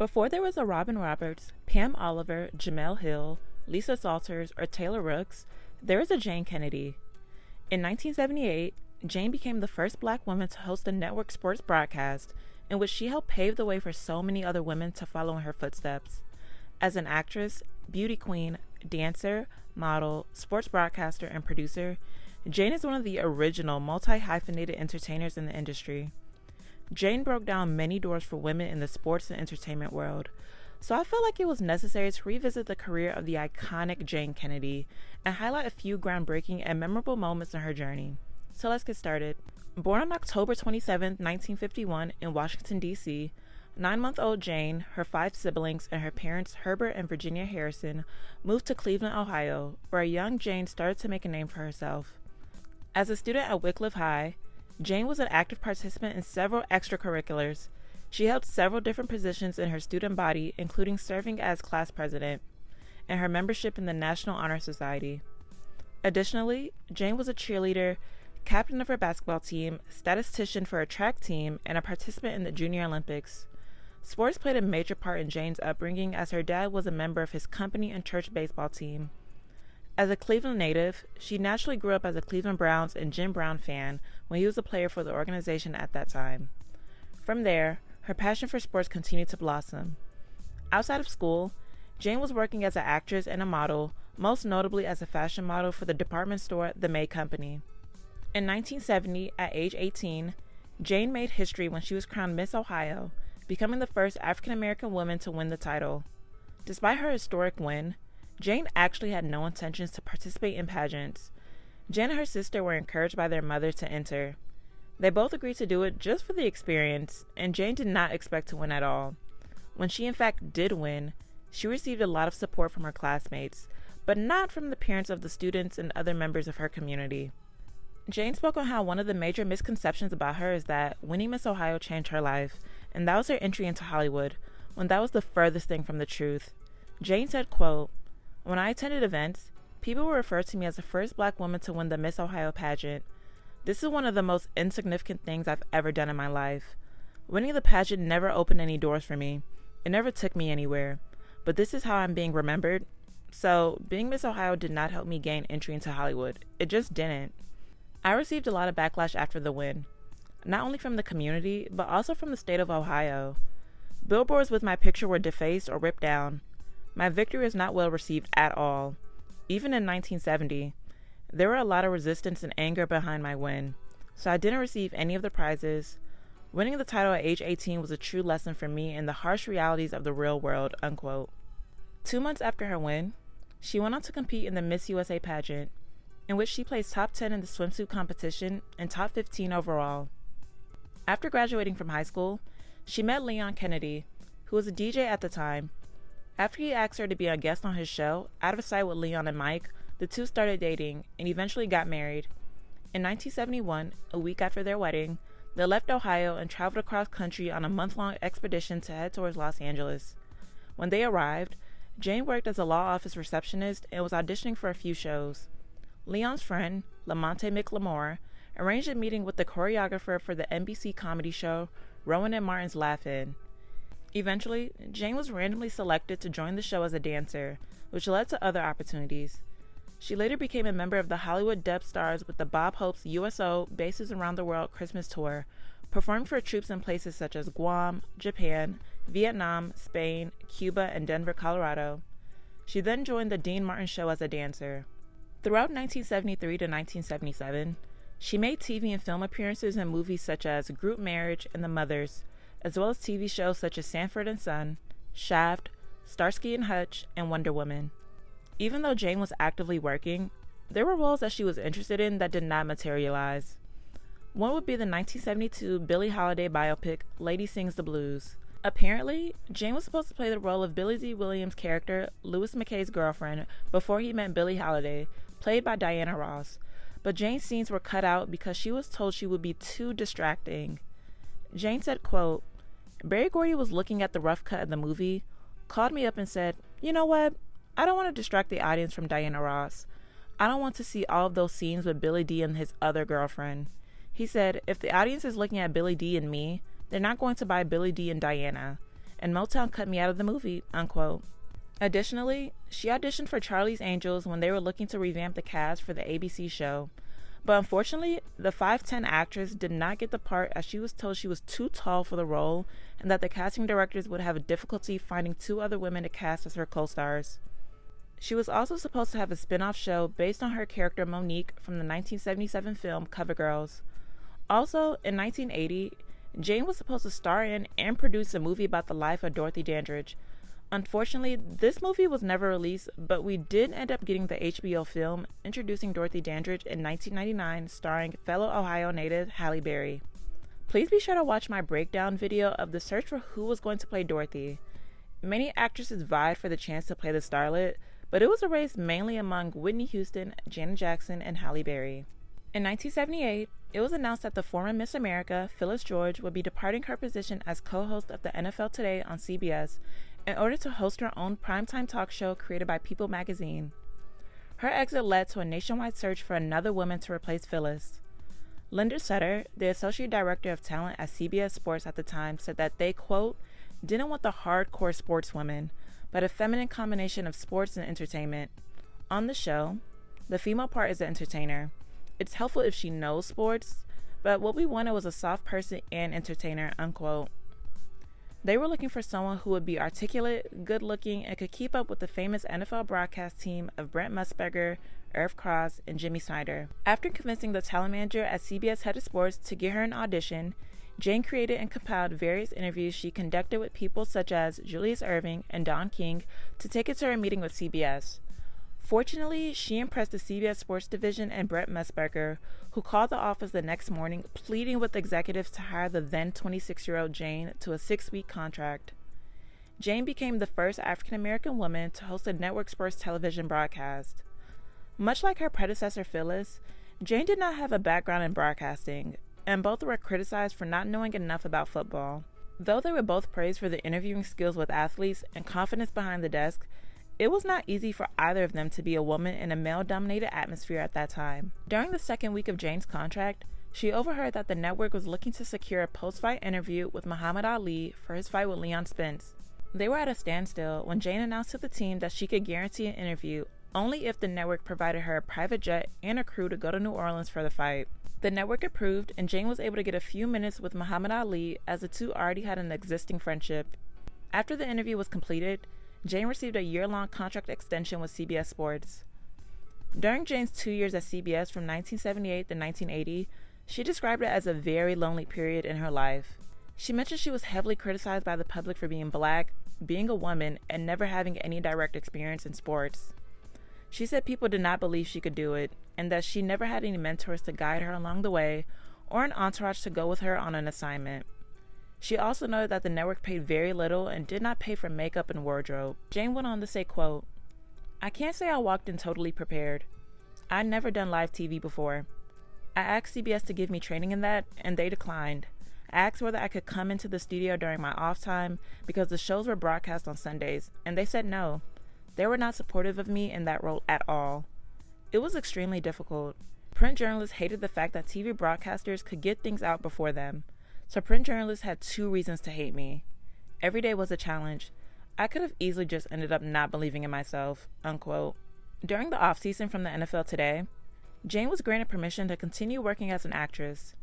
Before there was a Robin Roberts, Pam Oliver, Jemele Hill, Lisa Salters, or Taylor Rooks, there was a Jayne Kennedy. In 1978, Jayne became the first black woman to host a network sports broadcast in which she helped pave the way for so many other women to follow in her footsteps. As an actress, beauty queen, dancer, model, sports broadcaster, and producer, Jayne is one of the original multi-hyphenated entertainers in the industry. Jayne broke down many doors for women in the sports and entertainment world, so I felt like it was necessary to revisit the career of the iconic Jayne Kennedy and highlight a few groundbreaking and memorable moments in her journey. So let's get started. Born on October 27, 1951 in Washington, D.C., 9-month-old Jayne, her 5 siblings, and her parents Herbert and Virginia Harrison moved to Cleveland, Ohio, where a young Jayne started to make a name for herself. As a student at Wycliffe High, Jayne was an active participant in several extracurriculars. She held several different positions in her student body, including serving as class president and her membership in the National Honor Society. Additionally, Jayne was a cheerleader, captain of her basketball team, statistician for a track team, and a participant in the Junior Olympics. Sports played a major part in Jayne's upbringing as her dad was a member of his company and church baseball team. As a Cleveland native, she naturally grew up as a Cleveland Browns and Jim Brown fan when he was a player for the organization at that time. From there, her passion for sports continued to blossom. Outside of school, Jayne was working as an actress and a model, most notably as a fashion model for the department store The May Company. In 1970, at age 18, Jayne made history when she was crowned Miss Ohio, becoming the first African-American woman to win the title. Despite her historic win, Jayne actually had no intentions to participate in pageants. Jayne and her sister were encouraged by their mother to enter. They both agreed to do it just for the experience, and Jayne did not expect to win at all. When she in fact did win, she received a lot of support from her classmates, but not from the parents of the students and other members of her community. Jayne spoke on how one of the major misconceptions about her is that winning Miss Ohio changed her life, and that was her entry into Hollywood, when that was the furthest thing from the truth. Jayne said, quote, "When I attended events, people would refer to me as the first black woman to win the Miss Ohio pageant. This is one of the most insignificant things I've ever done in my life. Winning the pageant never opened any doors for me. It never took me anywhere. But this is how I'm being remembered. So, being Miss Ohio did not help me gain entry into Hollywood. It just didn't." I received a lot of backlash after the win, not only from the community, but also from the state of Ohio. Billboards with my picture were defaced or ripped down. My victory was not well received at all. Even in 1970, there were a lot of resistance and anger behind my win, so I didn't receive any of the prizes. Winning the title at age 18 was a true lesson for me in the harsh realities of the real world, unquote. 2 months after her win, she went on to compete in the Miss USA pageant, in which she placed top 10 in the swimsuit competition and top 15 overall. After graduating from high school, she met Leon Kennedy, who was a DJ at the time. After he asked her to be a guest on his show, out of sight with Leon and Mike, the two started dating and eventually got married. In 1971, a week after their wedding, they left Ohio and traveled across country on a month-long expedition to head towards Los Angeles. When they arrived, Jayne worked as a law office receptionist and was auditioning for a few shows. Leon's friend, Lamonte McLemore, arranged a meeting with the choreographer for the NBC comedy show Rowan and Martin's Laugh-In. Eventually, Jayne was randomly selected to join the show as a dancer, which led to other opportunities. She later became a member of the Hollywood Deb Stars with the Bob Hope's USO Bases Around the World Christmas Tour, performing for troops in places such as Guam, Japan, Vietnam, Spain, Cuba, and Denver, Colorado. She then joined the Dean Martin Show as a dancer. Throughout 1973 to 1977, she made TV and film appearances in movies such as Group Marriage and The Mothers, as well as TV shows such as Sanford and Son, Shaft, Starsky and Hutch, and Wonder Woman. Even though Jayne was actively working, there were roles that she was interested in that did not materialize. One would be the 1972 Billie Holiday biopic, Lady Sings the Blues. Apparently, Jayne was supposed to play the role of Billie D. Williams' character, Louis McKay's girlfriend, before he met Billie Holiday, played by Diana Ross, but Jayne's scenes were cut out because she was told she would be too distracting. Jayne said, quote, "Barry Gordy was looking at the rough cut of the movie, called me up and said, 'You know what? I don't want to distract the audience from Diana Ross. I don't want to see all of those scenes with Billy D and his other girlfriend.' He said, 'If the audience is looking at Billy D and me, they're not going to buy Billy D and Diana. and Motown cut me out of the movie, unquote. Additionally, she auditioned for Charlie's Angels when they were looking to revamp the cast for the ABC show. But unfortunately, the 5'10" actress did not get the part as she was told she was too tall for the role and that the casting directors would have difficulty finding 2 other women to cast as her co-stars. She was also supposed to have a spin-off show based on her character Monique from the 1977 film CoverGirls. Also, in 1980, Jayne was supposed to star in and produce a movie about the life of Dorothy Dandridge. Unfortunately, this movie was never released, but we did end up getting the HBO film introducing Dorothy Dandridge in 1999, starring fellow Ohio native Halle Berry. Please be sure to watch my breakdown video of the search for who was going to play Dorothy. Many actresses vied for the chance to play the starlet, but it was a race mainly among Whitney Houston, Janet Jackson, and Halle Berry. In 1978, it was announced that the former Miss America, Phyllis George, would be departing her position as co-host of the NFL Today on CBS in order to host her own primetime talk show created by People magazine. Her exit led to a nationwide search for another woman to replace Phyllis. Linda Sutter, the associate director of talent at CBS Sports at the time, said that they, quote, didn't want the hardcore sportswoman, but a feminine combination of sports and entertainment. On the show, the female part is the entertainer. It's helpful if she knows sports, but what we wanted was a soft person and entertainer, unquote. They were looking for someone who would be articulate, good-looking, and could keep up with the famous NFL broadcast team of Brent Musburger, Irv Cross, and Jimmy Snyder. After convincing the talent manager at CBS Head of Sports to get her an audition, Jayne created and compiled various interviews she conducted with people such as Julius Erving and Don King to take it to her meeting with CBS. Fortunately, she impressed the CBS Sports Division and Brent Musburger, who called the office the next morning pleading with executives to hire the then 26-year-old Jayne to a 6-week contract. Jayne became the first African-American woman to host a network sports television broadcast. Much like her predecessor Phyllis, Jayne did not have a background in broadcasting, and both were criticized for not knowing enough about football. Though they were both praised for their interviewing skills with athletes and confidence behind the desk, it was not easy for either of them to be a woman in a male-dominated atmosphere at that time. During the second week of Jayne's contract, she overheard that the network was looking to secure a post-fight interview with Muhammad Ali for his fight with Leon Spence. They were at a standstill when Jayne announced to the team that she could guarantee an interview only if the network provided her a private jet and a crew to go to New Orleans for the fight. The network approved, and Jayne was able to get a few minutes with Muhammad Ali as the two already had an existing friendship. After the interview was completed, Jayne received a year-long contract extension with CBS Sports. During Jayne's 2 years at CBS from 1978 to 1980, she described it as a very lonely period in her life. She mentioned she was heavily criticized by the public for being black, being a woman, and never having any direct experience in sports. She said people did not believe she could do it, and that she never had any mentors to guide her along the way or an entourage to go with her on an assignment. She also noted that the network paid very little and did not pay for makeup and wardrobe. Jayne went on to say, quote, I can't say I walked in totally prepared. I'd never done live TV before. I asked CBS to give me training in that, and they declined. I asked whether I could come into the studio during my off time because the shows were broadcast on Sundays, and they said no. They were not supportive of me in that role at all. It was extremely difficult. Print journalists hated the fact that TV broadcasters could get things out before them. So print journalists had 2 reasons to hate me. Every day was a challenge. I could have easily just ended up not believing in myself, unquote. During the off-season from the NFL Today, Jayne was granted permission to continue working as an actress.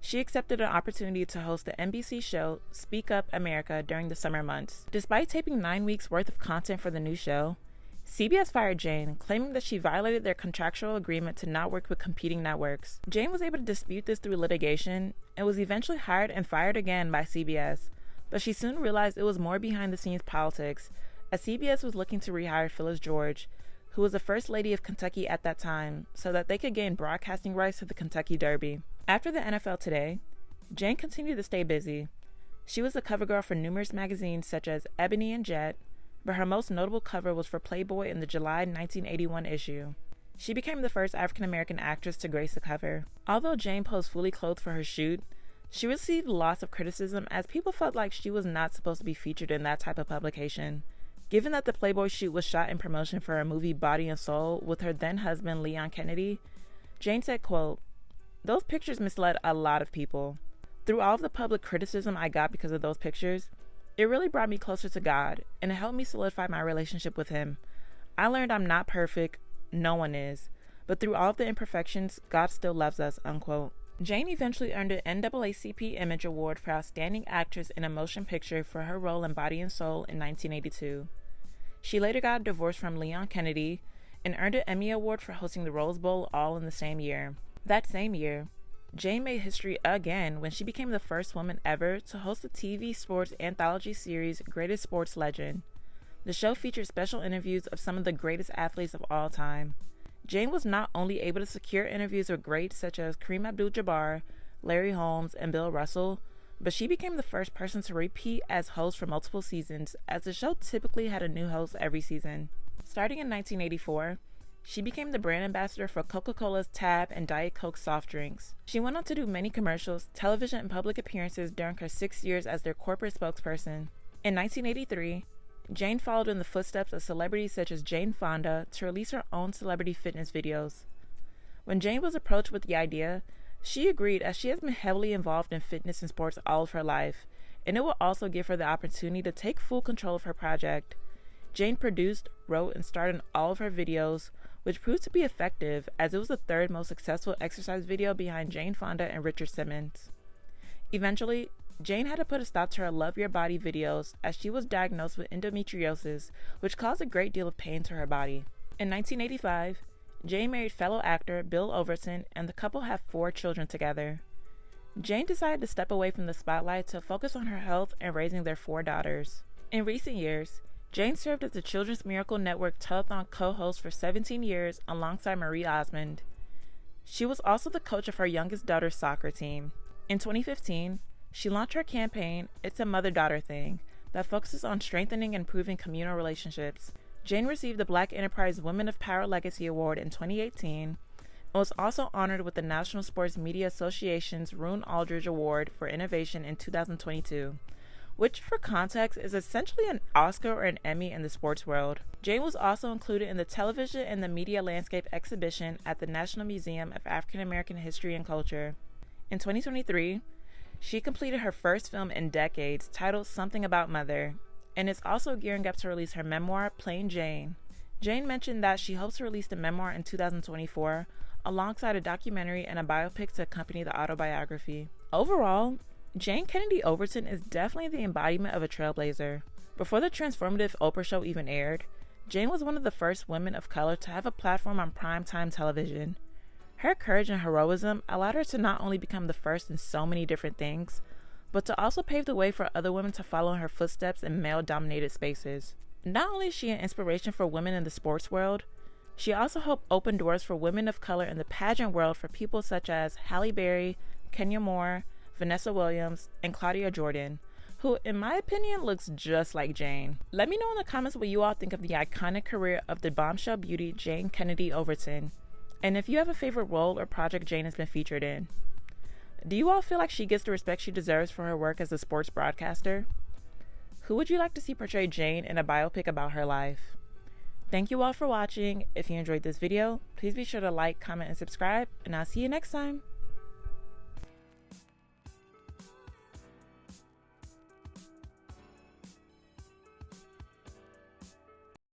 She accepted an opportunity to host the NBC show Speak Up America during the summer months. Despite taping 9 weeks worth of content for the new show, CBS fired Jayne, claiming that she violated their contractual agreement to not work with competing networks. Jayne was able to dispute this through litigation and was eventually hired and fired again by CBS, but she soon realized it was more behind-the-scenes politics, as CBS was looking to rehire Phyllis George, who was the First Lady of Kentucky at that time, so that they could gain broadcasting rights to the Kentucky Derby. After the NFL Today, Jayne continued to stay busy. She was the cover girl for numerous magazines such as Ebony and Jet, but her most notable cover was for Playboy in the July 1981 issue. She became the first African-American actress to grace the cover. Although Jayne posed fully clothed for her shoot, she received lots of criticism as people felt like she was not supposed to be featured in that type of publication. Given that the Playboy shoot was shot in promotion for her movie Body and Soul with her then-husband Leon Kennedy, Jayne said, quote, those pictures misled a lot of people. Through all of the public criticism I got because of those pictures, It really brought me closer to God, and it helped me solidify my relationship with Him. I learned I'm not perfect, no one is, but through all of the imperfections, God still loves us, unquote. Jayne eventually earned an NAACP Image Award for Outstanding Actress in a Motion Picture for her role in Body and Soul in 1982. She later got a divorce from Leon Kennedy and earned an Emmy Award for hosting the Rose Bowl all in the same year. That same year, Jayne made history again when she became the first woman ever to host the TV sports anthology series Greatest Sports Legend. The show featured special interviews of some of the greatest athletes of all time. Jayne was not only able to secure interviews with greats such as Kareem Abdul-Jabbar, Larry Holmes, and Bill Russell, but she became the first person to repeat as host for multiple seasons, as the show typically had a new host every season. Starting in 1984, she became the brand ambassador for Coca-Cola's Tab and Diet Coke soft drinks. She went on to do many commercials, television, and public appearances during her 6 years as their corporate spokesperson. In 1983, Jayne followed in the footsteps of celebrities such as Jane Fonda to release her own celebrity fitness videos. When Jayne was approached with the idea, she agreed, as she has been heavily involved in fitness and sports all of her life, and it will also give her the opportunity to take full control of her project. Jayne produced, wrote, and starred in all of her videos, which proved to be effective, as it was the third most successful exercise video behind Jane Fonda and Richard Simmons. Eventually, Jayne had to put a stop to her Love Your Body videos, as she was diagnosed with endometriosis, which caused a great deal of pain to her body. In 1985, Jayne married fellow actor Bill Overton, and the couple have 4 children together. Jayne decided to step away from the spotlight to focus on her health and raising their 4 daughters. In recent years, Jayne served as the Children's Miracle Network telethon co-host for 17 years alongside Marie Osmond. She was also the coach of her youngest daughter's soccer team. In 2015, she launched her campaign, It's a Mother-Daughter Thing, that focuses on strengthening and improving communal relationships. Jayne received the Black Enterprise Women of Power Legacy Award in 2018 and was also honored with the National Sports Media Association's Roone Aldridge Award for Innovation in 2022, which, for context, is essentially an Oscar or an Emmy in the sports world. Jayne was also included in the Television and the Media Landscape exhibition at the National Museum of African American History and Culture. In 2023, she completed her first film in decades, titled Something About Mother, and is also gearing up to release her memoir, Plain Jane. Jayne mentioned that she hopes to release the memoir in 2024, alongside a documentary and a biopic to accompany the autobiography. Overall, Jayne Kennedy Overton is definitely the embodiment of a trailblazer. Before the transformative Oprah show even aired, Jayne was one of the first women of color to have a platform on primetime television. Her courage and heroism allowed her to not only become the first in so many different things, but to also pave the way for other women to follow in her footsteps in male-dominated spaces. Not only is she an inspiration for women in the sports world, she also helped open doors for women of color in the pageant world for people such as Halle Berry, Kenya Moore, Vanessa Williams, and Claudia Jordan, who, in my opinion, looks just like Jayne. Let me know in the comments what you all think of the iconic career of the bombshell beauty Jayne Kennedy Overton, and if you have a favorite role or project Jayne has been featured in. Do you all feel like she gets the respect she deserves for her work as a sports broadcaster? Who would you like to see portray Jayne in a biopic about her life? Thank you all for watching. If you enjoyed this video, please be sure to like, comment, and subscribe, and I'll see you next time.